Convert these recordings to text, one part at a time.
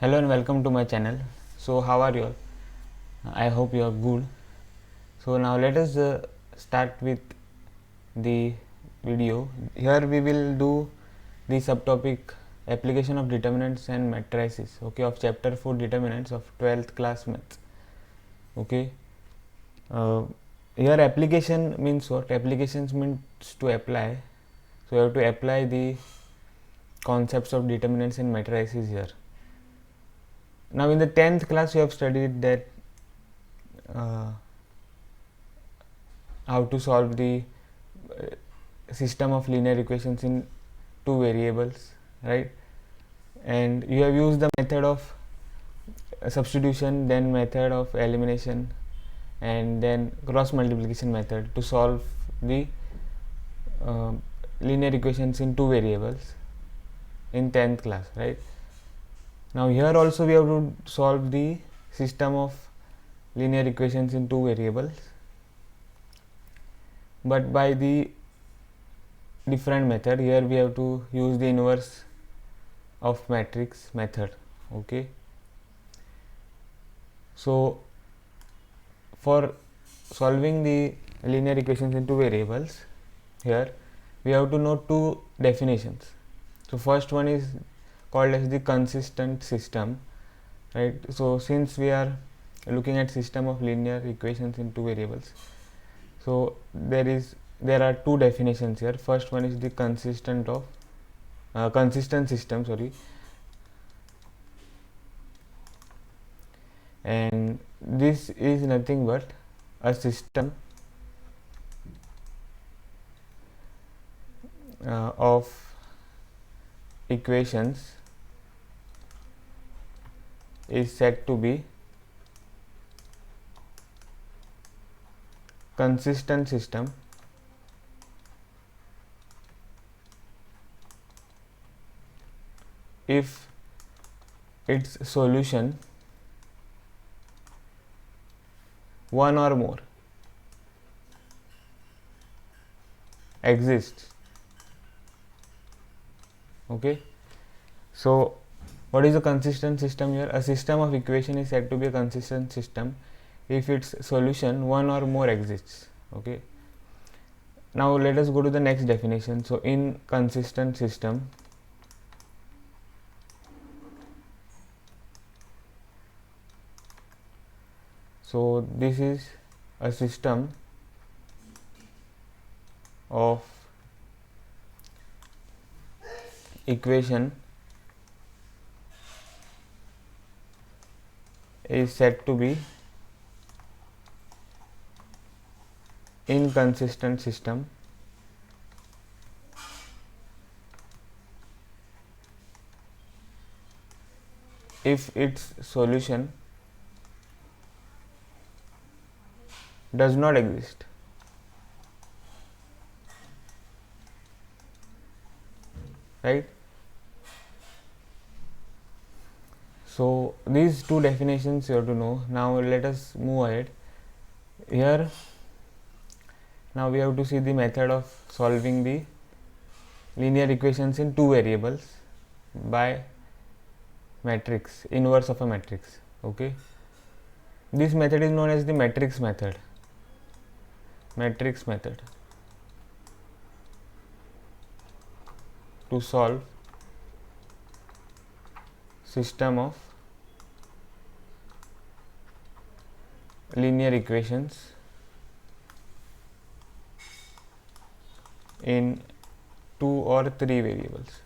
Hello and welcome to my channel. So how are you all? I hope you are good. So now let us start with the video. Here we will do the subtopic application of determinants and matrices, okay, of chapter 4 determinants of 12th class maths. Okay, uh, here application means what? Applications means to apply. So you have to apply the concepts of determinants and matrices here. Now in the 10th class you have studied that uh, how to solve the system of linear equations in two variables, right? And you have used the method of substitution, then method of elimination, and then cross multiplication method to solve the uh, linear equations in two variables in 10th class, right? Now here also we have to solve the system of linear equations in two variables, but by the different method. Here we have to use the inverse of matrix method. Okay, so for solving the linear equations in two variables, here we have to know two definitions. So first one is called as the consistent system, right? So since we are looking at system of linear equations in two variables, so there are two definitions here. First one is the consistent system, sorry, and this is nothing but a system of equations is said to be consistent system if its solution one or more exists. Okay, so what is a consistent system here? A system of equation is said to be a consistent system if its solution one or more exists. Okay, now let us go to the next definition. So inconsistent system so this is a system of equation is said to be inconsistent system if its solution does not exist. Right? So these two definitions you have to know. Now let us move ahead. Here now we have to see the method of solving the linear equations in two variables by matrix, inverse of a matrix. Okay, this method is known as the matrix method. Matrix method to solve system of linear equations in two or three variables.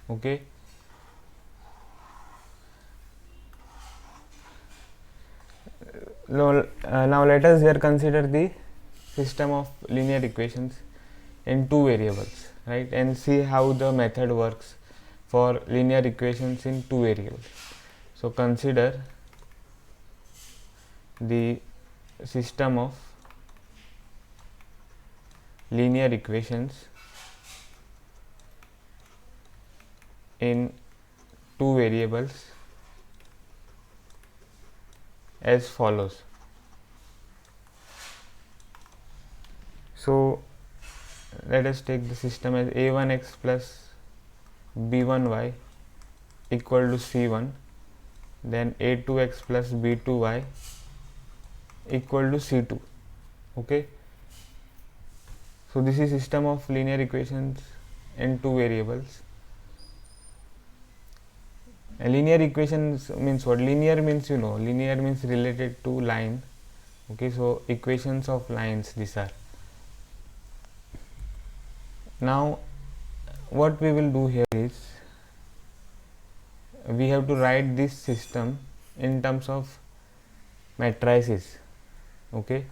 Okay, now let us here consider the system of linear equations in two variables, right, and see how the method works for linear equations in two variables. So consider the system of linear equations in two variables as follows. So let us take the system as a1x plus b1y equal to c1, then a2x plus b2y equal to c2. Okay, so this is system of linear equations in two variables. A linear equations means what? Linear means, you know, linear means related to line. Okay, so equations of lines these are. Now what we will do here is we have to write this system in terms of matrices. Okay,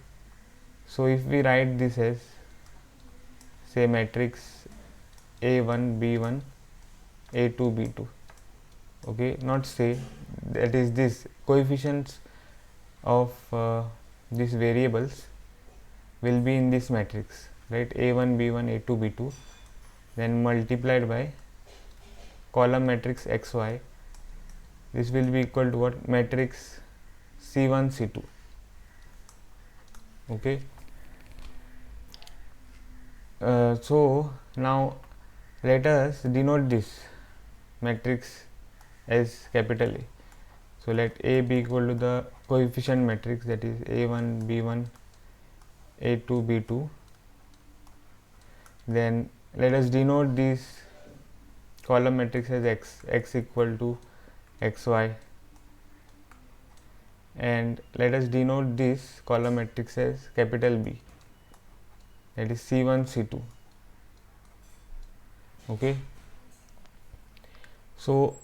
so if we write this as, say, matrix a1 b1 a2 b2, okay, not say, that is this coefficients of these variables will be in this matrix, right? a1 b1 a2 b2, then multiplied by column matrix xy. This will be equal to what? Matrix c1 c2. Okay, so now let us denote this matrix as capital A. So let A be equal to the coefficient matrix, that is a1 b1 a2 b2. Then let us denote this column matrix as x equal to xy, and let us denote this column matrix as capital B, that is c1 c2. Okay, so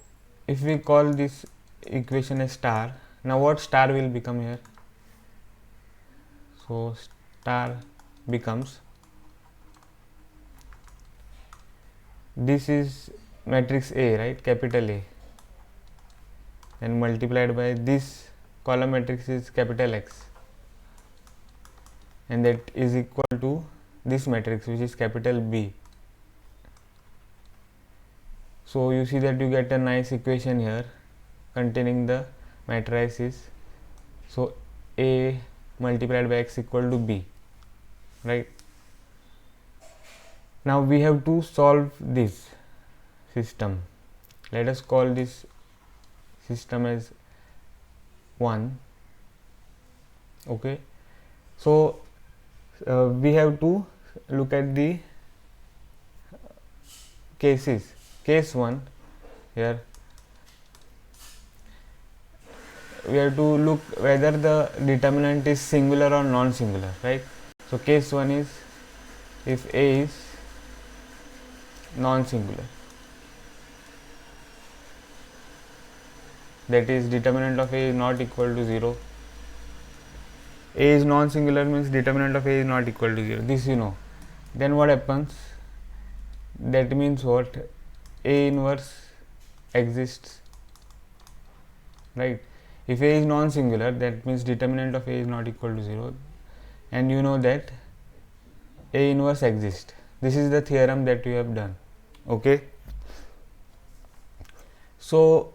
if we call this equation as star, now what star will become here? So star becomes, this is matrix A, right, capital A, and multiplied by this column matrix is capital X, and that is equal to this matrix which is capital B. So you see that you get a nice equation here containing the matrices. So A multiplied by X equal to B, right? Now we have to solve this system. Let us call this system as 1. Okay, so we have to look at the cases. Case 1, here we have to look whether the determinant is singular or non-singular, right? So case 1 is if A is non-singular, that is determinant of A is not equal to 0. A is non-singular means determinant of A is not equal to 0, this you know. Then what happens? That means what? A inverse exists, right? If A is non-singular, that means determinant of A is not equal to 0, and you know that A inverse exists. This is the theorem that you have done. Okay, so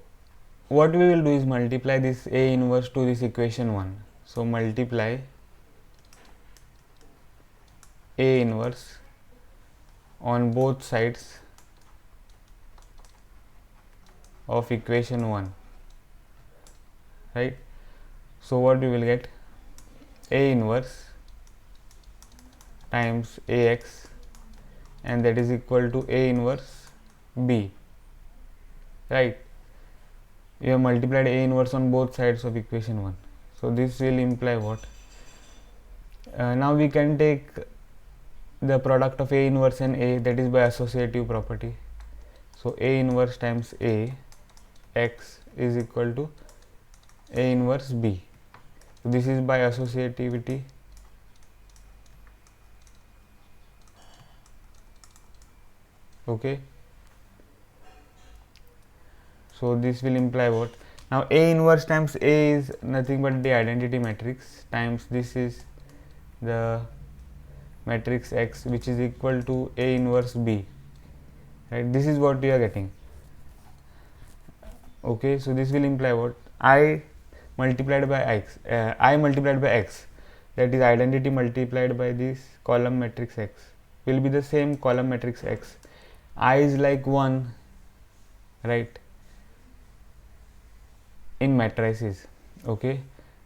what we will do is multiply this A inverse to this equation 1. So multiply A inverse on both sides of equation 1, right? So what we will get? A inverse times Ax, and that is equal to A inverse B, right? You have multiplied A inverse on both sides of equation 1. So this will imply what? Now we can take the product of A inverse and A, that is by associative property. So A inverse times A x is equal to A inverse B. So this is by associativity. Okay, so this will imply what? Now A inverse times A is nothing but the identity matrix times this is the matrix X, which is equal to A inverse B, right? This is what you are getting. Okay, so this will imply what? I multiplied by X, I multiplied by X, that is identity multiplied by this column matrix X, will be the same column matrix X. I is like 1, right, in matrices. Okay,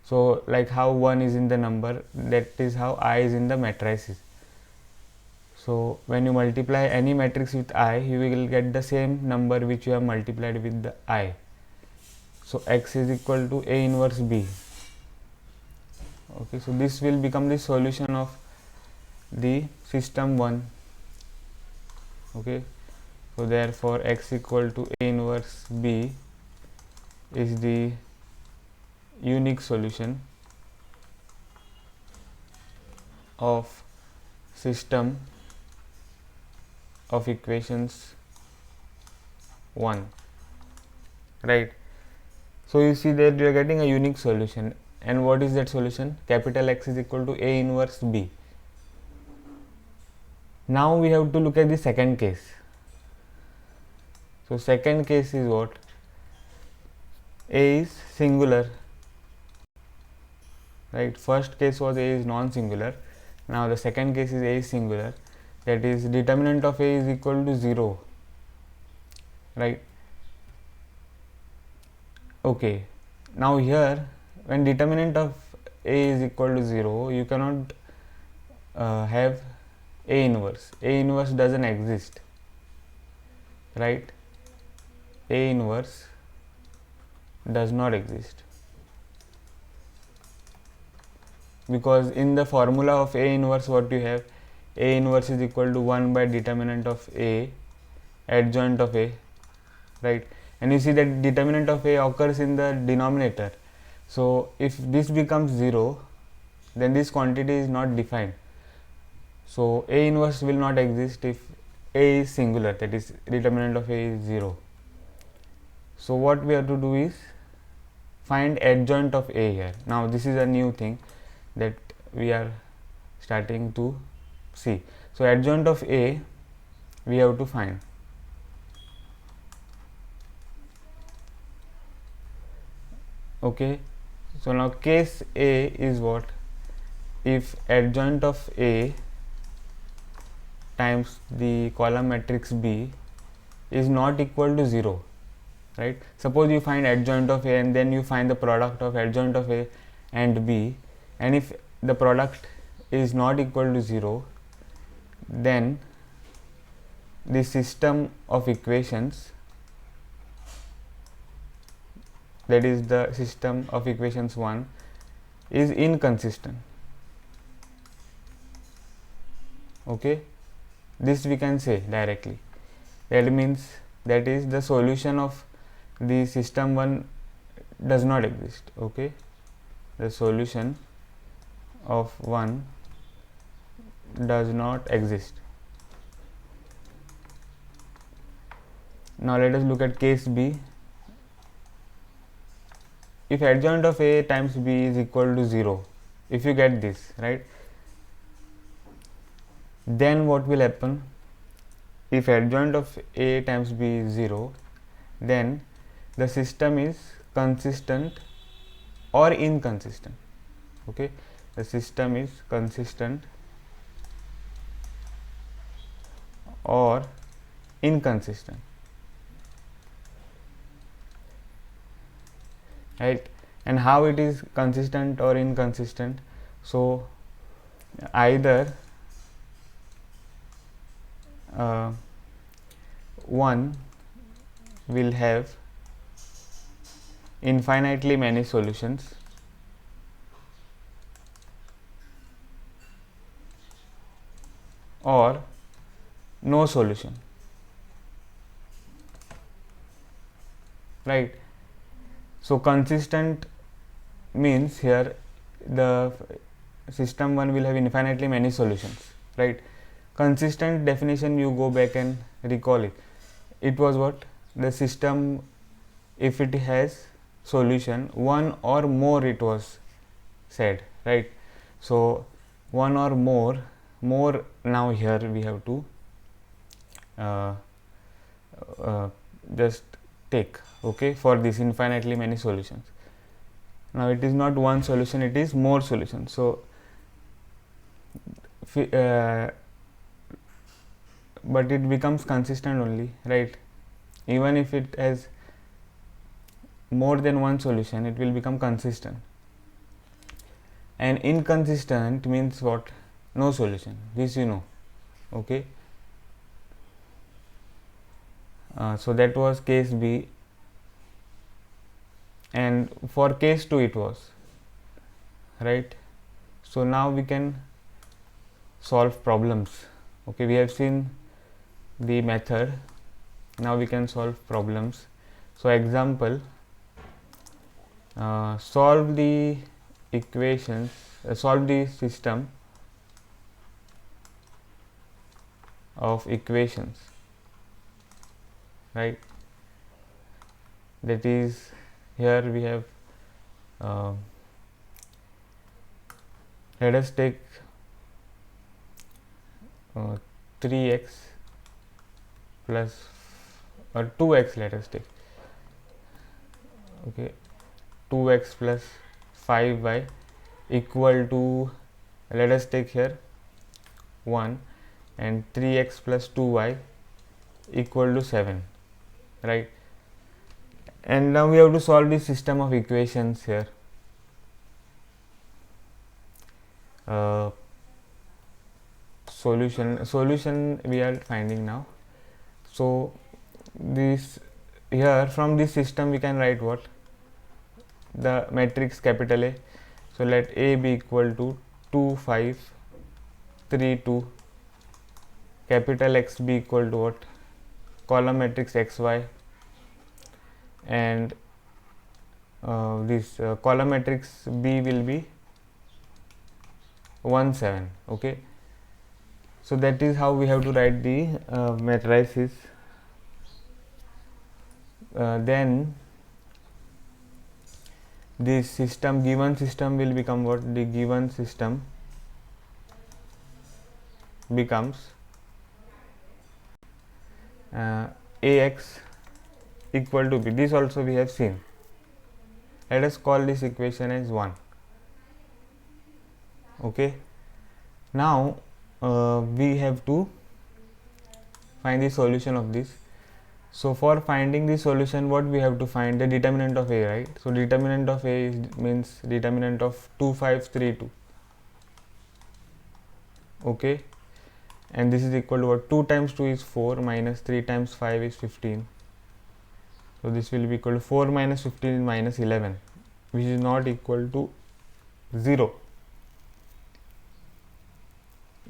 so like how 1 is in the number, that is how I is in the matrices. So when you multiply any matrix with I, you will get the same number which you have multiplied with the I. So x is equal to A inverse B. Okay, so this will become the solution of the system 1. Okay, so therefore x equal to A inverse B is the unique solution of system of equations 1, right. So you see that you are getting a unique solution, and what is that solution? Capital X is equal to A inverse B. Now we have to look at the second case. So second case is what? A is singular, right. First case was A is non-singular. Now the second case is A is singular, that is determinant of A is equal to 0, right. Okay, now here when determinant of A is equal to 0, you cannot have A inverse. A inverse doesn't exist, right. A inverse does not exist, because in the formula of A inverse what you have, A inverse is equal to 1 by determinant of A adjoint of A, right. And you see that determinant of A occurs in the denominator. So if this becomes 0, then this quantity is not defined. So A inverse will not exist if A is singular, that is determinant of A is 0. So what we have to do is find adjoint of A here. Now this is a new thing that we are starting to see. So adjoint of A we have to find. Okay, so now case A is what? If adjoint of A times the column matrix B is not equal to 0, right. Suppose you find adjoint of A and then you find the product of adjoint of A and B, and if the product is not equal to 0, then the system of equations, that is the system of equations 1, is inconsistent. Okay, this we can say directly. That means that is the solution of the system 1 does not exist. Okay, the solution of 1 does not exist. Now let us look at case B. If adjoint of A times B is equal to 0, if you get this, right, then what will happen? If adjoint of A times B is 0, then the system is consistent or inconsistent. Okay, the system is consistent or inconsistent, right. And how it is consistent or inconsistent? So either one will have infinitely many solutions, or no solution, right. So consistent means here the system 1 will have infinitely many solutions, right. Consistent definition, you go back and recall it. It was what? The system, if it has solution 1 or more, it was said, right. So 1 or more, now here we have to just take, okay, for this infinitely many solutions. Now it is not one solution, it is more solutions. So but it becomes consistent only, right, even if it has more than one solution, it will become consistent. And inconsistent means what? No solution. This you know. Okay. So that was case B, and for case 2 it was right. So now we can solve problems. Okay, we have seen the method, now we can solve problems. So example, solve the equations, solve the system of equations, right? That is, here we have let us take 3x plus or 2x, let us take, okay, 2x plus 5y equal to, let us take here 1, and 3x plus 2y equal to 7, right? And now we have to solve this system of equations here. Solution we are finding now. So this, here from this system we can write what? The matrix capital A. So let A be equal to 2 5 3 2, capital X be equal to what? Column matrix XY, and this column matrix B will be 1 7. Okay, so that is how we have to write the matrices. Then this system, given system will become what? The given system becomes AX equal to B. This also we have seen. Let us call this equation as 1. Okay, now we have to find the solution of this. So for finding the solution, what we have to find? The determinant of A, right? So determinant of A means determinant of 2 5 3 2. Okay, and this is equal to what? 2 times 2 is 4, minus 3 times 5 is 15. So this will be equal to 4 minus 15 is minus 11, which is not equal to 0.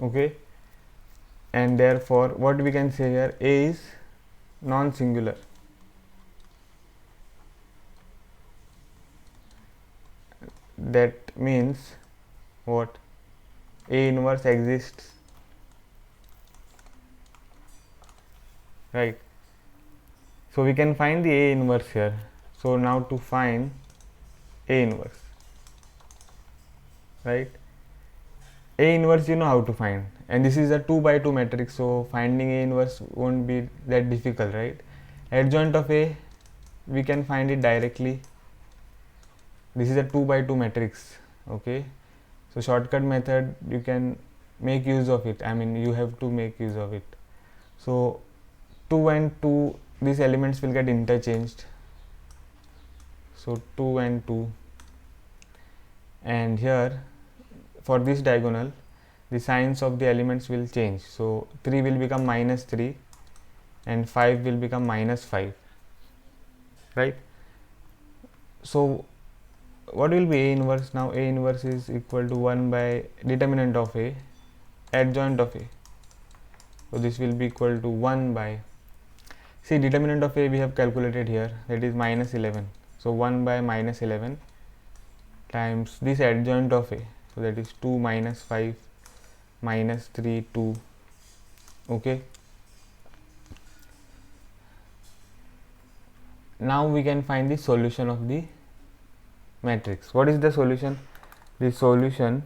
Okay, and therefore what we can say here? A is non-singular. That means what? A inverse exists, right? So we can find the A inverse here. So now to find A inverse, right? A inverse you know how to find, and this is a 2 by 2 matrix, so finding A inverse won't be that difficult, right? Adjoint of A, we can find it directly. This is a 2 by 2 matrix. Okay, so shortcut method, you can make use of it. I mean, you have to make use of it. So 2 and 2, these elements will get interchanged. So 2 and 2, and here for this diagonal the signs of the elements will change. So 3 will become minus 3 and 5 will become minus 5, right? So what will be A inverse now? A inverse is equal to 1 by determinant of A, adjoint of A. So this will be equal to 1 by, see, determinant of A we have calculated here, that is minus 11. So 1 by minus 11 times this adjoint of A, so that is 2 minus 5 minus 3 2. Okay, now we can find the solution of the matrix. What is the solution? The solution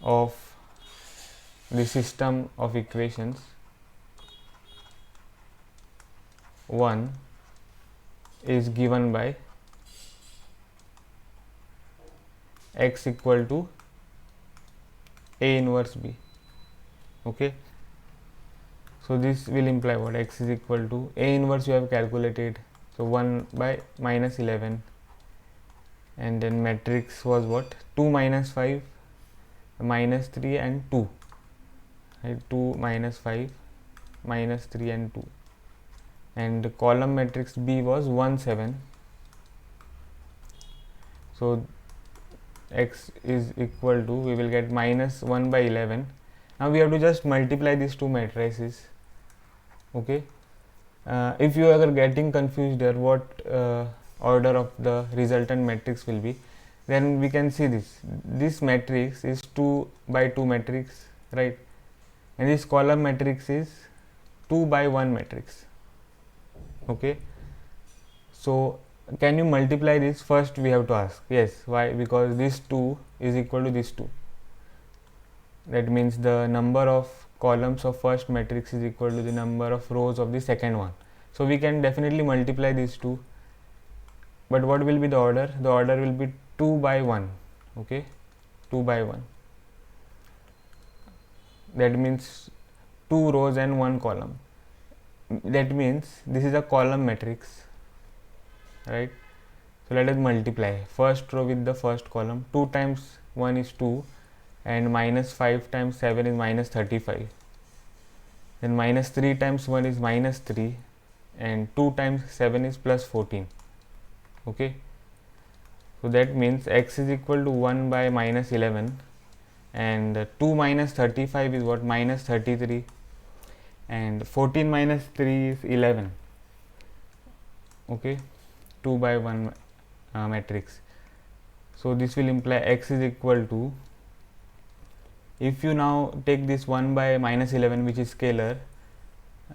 of the system of equations 1 is given by x equal to A inverse B. Okay, So this will imply what? X is equal to A inverse you have calculated, so 1 by minus 11, and then matrix was what? 2 minus 5, minus 3 and 2, right? 2 minus 5, minus 3 and 2, and the column matrix B was 1 7. So X is equal to, we will get minus 1 by 11. Now we have to just multiply these two matrices. Okay, if you are getting confused here what order of the resultant matrix will be, then we can see this matrix is 2 by 2 matrix, right? And this column matrix is 2 by 1 matrix. Okay, so can you multiply this? First we have to ask yes. Why? Because this 2 is equal to this 2. That means the number of columns of first matrix is equal to the number of rows of the second one. So we can definitely multiply these two. But what will be the order? The order will be 2 by 1. Okay, 2 by 1. That means 2 rows and 1 column. That means this is a column matrix, right? So let us multiply first row with the first column. 2 times 1 is 2, and minus 5 times 7 is minus 35. Then minus 3 times 1 is minus 3, and 2 times 7 is plus 14. Okay, so that means X is equal to 1 by minus 11, and 2 minus 35 is what? Minus 33, and 14 minus 3 is 11. Okay, 2 by 1 matrix. So this will imply X is equal to, if you now take this 1 by minus 11 which is scalar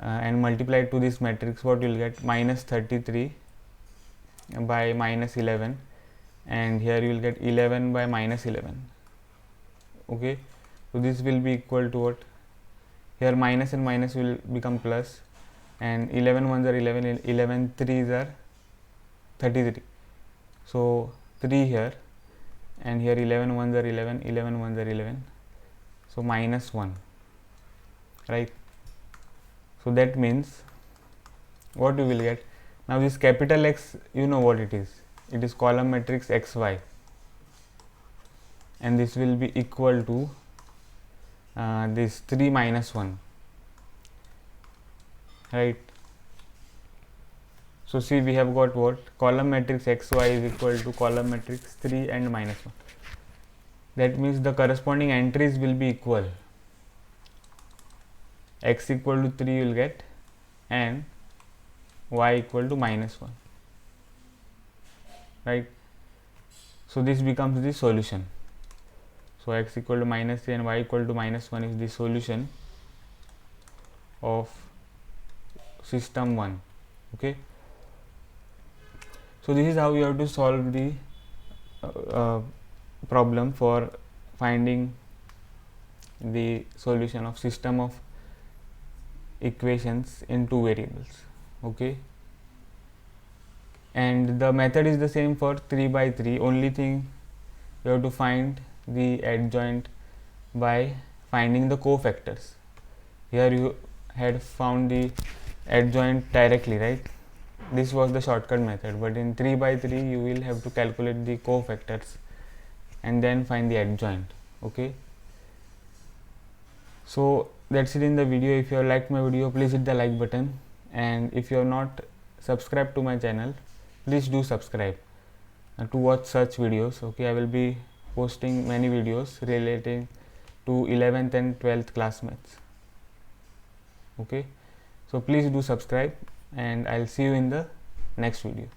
and multiply it to this matrix, what you will get? Minus 33 by minus 11, and here you will get 11 by minus 11. Okay, so this will be equal to what? Here minus and minus will become plus, and 11 ones are 11, 11 threes are 33. So 3 here, and here 11 ones are 11, 11 ones are 11. So minus 1, right? So that means what you will get? Now this capital X, you know what it is? It is column matrix XY, and this will be equal to this 3 minus 1, right? So see, we have got what? Column matrix XY is equal to column matrix 3 and minus 1. That means the corresponding entries will be equal. X equal to 3 you will get, and Y equal to minus 1, right? So this becomes the solution. So X equal to minus 3 and Y equal to minus 1 is the solution of system 1. Okay, so this is how you have to solve the problem for finding the solution of system of equations in two variables. Okay, and the method is the same for 3 by 3. Only thing, you have to find the adjoint by finding the cofactors. Here you had found the adjoint directly, right? This was the shortcut method, but in 3 by 3 you will have to calculate the cofactors and then find the adjoint. Okay, so that's it in the video. If you have liked my video, please hit the like button, and if you have not subscribed to my channel, please do subscribe to watch such videos. Okay, I will be posting many videos relating to 11th and 12th class maths. Okay, so please do subscribe, and I'll see you in the next video.